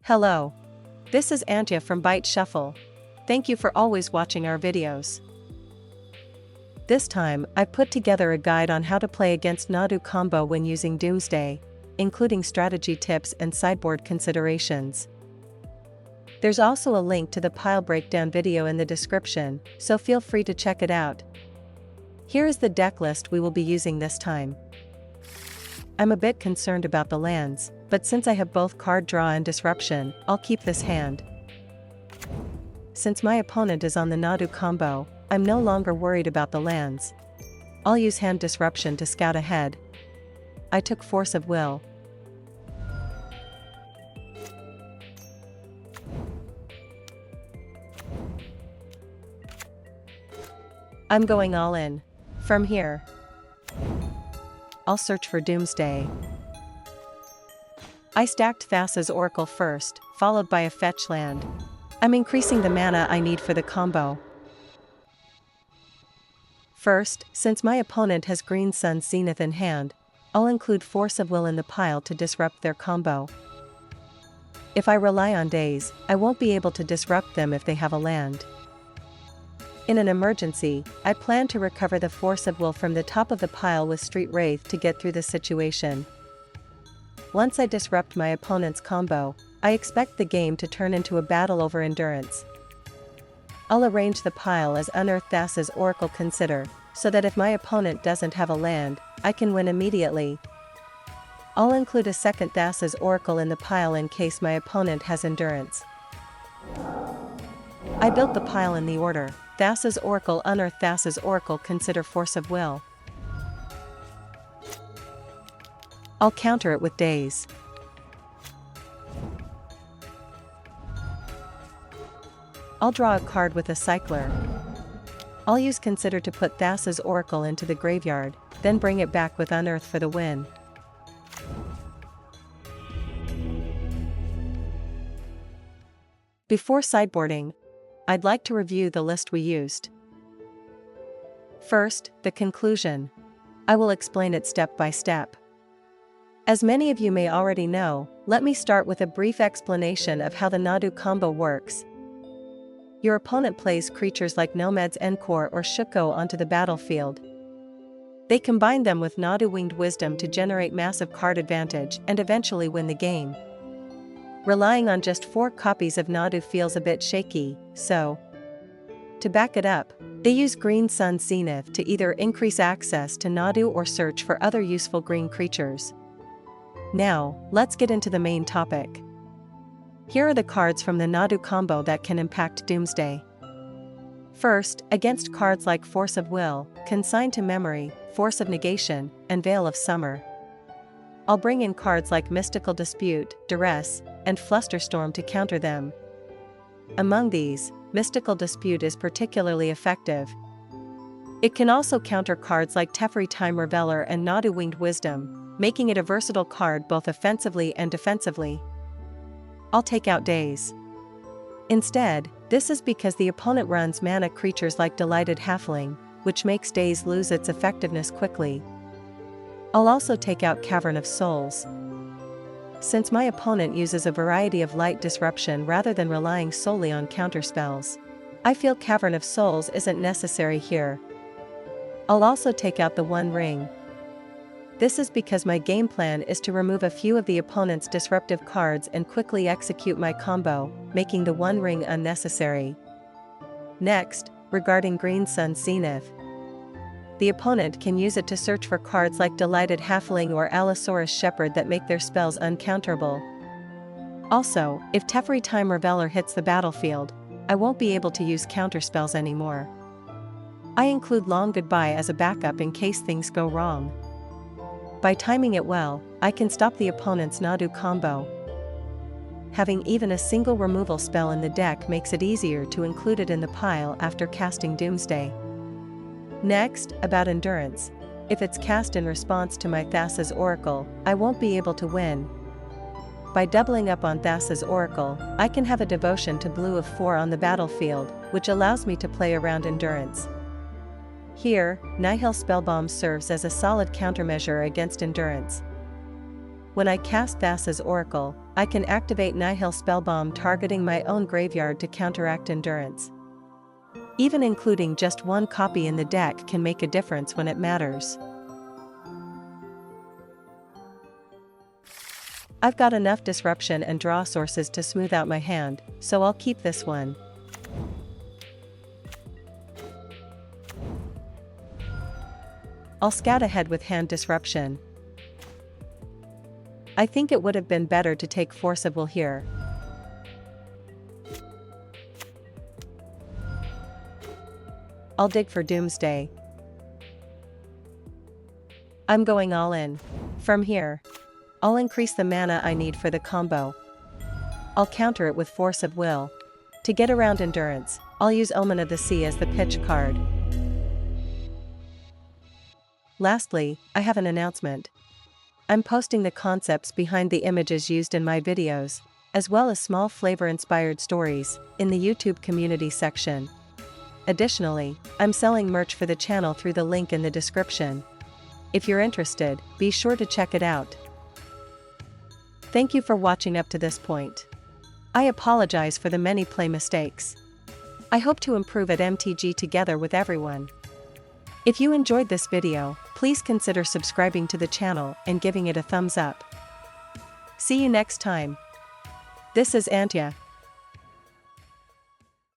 Hello. This is Antje from Byte Shuffle. Thank you for always watching our videos. This time, I put together a guide on how to play against Nadu Combo when using Doomsday, including strategy tips and sideboard considerations. There's also a link to the pile breakdown video in the description, so feel free to check it out. Here is the deck list we will be using this time. I'm a bit concerned about the lands, but since I have both card draw and disruption, I'll keep this hand. Since my opponent is on the Nadu Combo, I'm no longer worried about the lands. I'll use hand disruption to scout ahead. I took Force of Will. I'm going all in. From here, I'll search for Doomsday. I stacked Thassa's Oracle first, followed by a fetch land. I'm increasing the mana I need for the combo. First, since my opponent has Green Sun Zenith in hand, I'll include Force of Will in the pile to disrupt their combo. If I rely on days, I won't be able to disrupt them if they have a land. In an emergency, I plan to recover the Force of Will from the top of the pile with Street Wraith to get through the situation. Once I disrupt my opponent's combo, I expect the game to turn into a battle over endurance. I'll arrange the pile as Unearth Thassa's Oracle Consider, so that if my opponent doesn't have a land, I can win immediately. I'll include a second Thassa's Oracle in the pile in case my opponent has endurance. I built the pile in the order: Thassa's Oracle, Unearth Thassa's Oracle, Consider, Force of Will. I'll counter it with days. I'll draw a card with a Cycler. I'll use Consider to put Thassa's Oracle into the graveyard, then bring it back with Unearth for the win. Before sideboarding, I'd like to review the list we used. First, the conclusion. I will explain it step by step. As many of you may already know, let me start with a brief explanation of how the Nadu Combo works. Your opponent plays creatures like Nomad's en-Kor or Shuko onto the battlefield. They combine them with Nadu Winged Wisdom to generate massive card advantage and eventually win the game. Relying on just 4 copies of Nadu feels a bit shaky, so to back it up, they use Green Sun Zenith to either increase access to Nadu or search for other useful green creatures. Now, let's get into the main topic. Here are the cards from the Nadu Combo that can impact Doomsday. First, against cards like Force of Will, Consign to Memory, Force of Negation, and Veil of Summer. I'll bring in cards like Mystical Dispute, Duress, and Flusterstorm to counter them. Among these, Mystical Dispute is particularly effective. It can also counter cards like Teferi Time Reveler and Nadu Winged Wisdom, making it a versatile card both offensively and defensively. I'll take out days. Instead, this is because the opponent runs mana creatures like Delighted Halfling, which makes days lose its effectiveness quickly. I'll also take out Cavern of Souls. Since my opponent uses a variety of light disruption rather than relying solely on counterspells, I feel Cavern of Souls isn't necessary here. I'll also take out the One Ring. This is because my game plan is to remove a few of the opponent's disruptive cards and quickly execute my combo, making the One Ring unnecessary. Next, regarding Green Sun Zenith. The opponent can use it to search for cards like Delighted Halfling or Allosaurus Shepherd that make their spells uncounterable. Also, if Teferi Time Reveler hits the battlefield, I won't be able to use counterspells anymore. I include Long Goodbye as a backup in case things go wrong. By timing it well, I can stop the opponent's Nadu Combo. Having even a single removal spell in the deck makes it easier to include it in the pile after casting Doomsday. Next, about endurance. If it's cast in response to my Thassa's Oracle, I won't be able to win. By doubling up on Thassa's Oracle, I can have a devotion to blue of 4 on the battlefield, which allows me to play around endurance. Here, Nihil Spellbomb serves as a solid countermeasure against endurance. When I cast Thassa's Oracle, I can activate Nihil Spellbomb targeting my own graveyard to counteract Endurance. Even including just one copy in the deck can make a difference when it matters. I've got enough disruption and draw sources to smooth out my hand, so I'll keep this one. I'll scout ahead with hand disruption. I think it would have been better to take Force of Will here. I'll dig for Doomsday. I'm going all in. From here, I'll increase the mana I need for the combo. I'll counter it with Force of Will. To get around Endurance, I'll use Omen of the Sea as the pitch card. Lastly, I have an announcement. I'm posting the concepts behind the images used in my videos, as well as small flavor-inspired stories, in the YouTube community section. Additionally, I'm selling merch for the channel through the link in the description. If you're interested, be sure to check it out. Thank you for watching up to this point. I apologize for the many play mistakes. I hope to improve at MTG together with everyone. If you enjoyed this video, please consider subscribing to the channel and giving it a thumbs up. See you next time. This is Antya.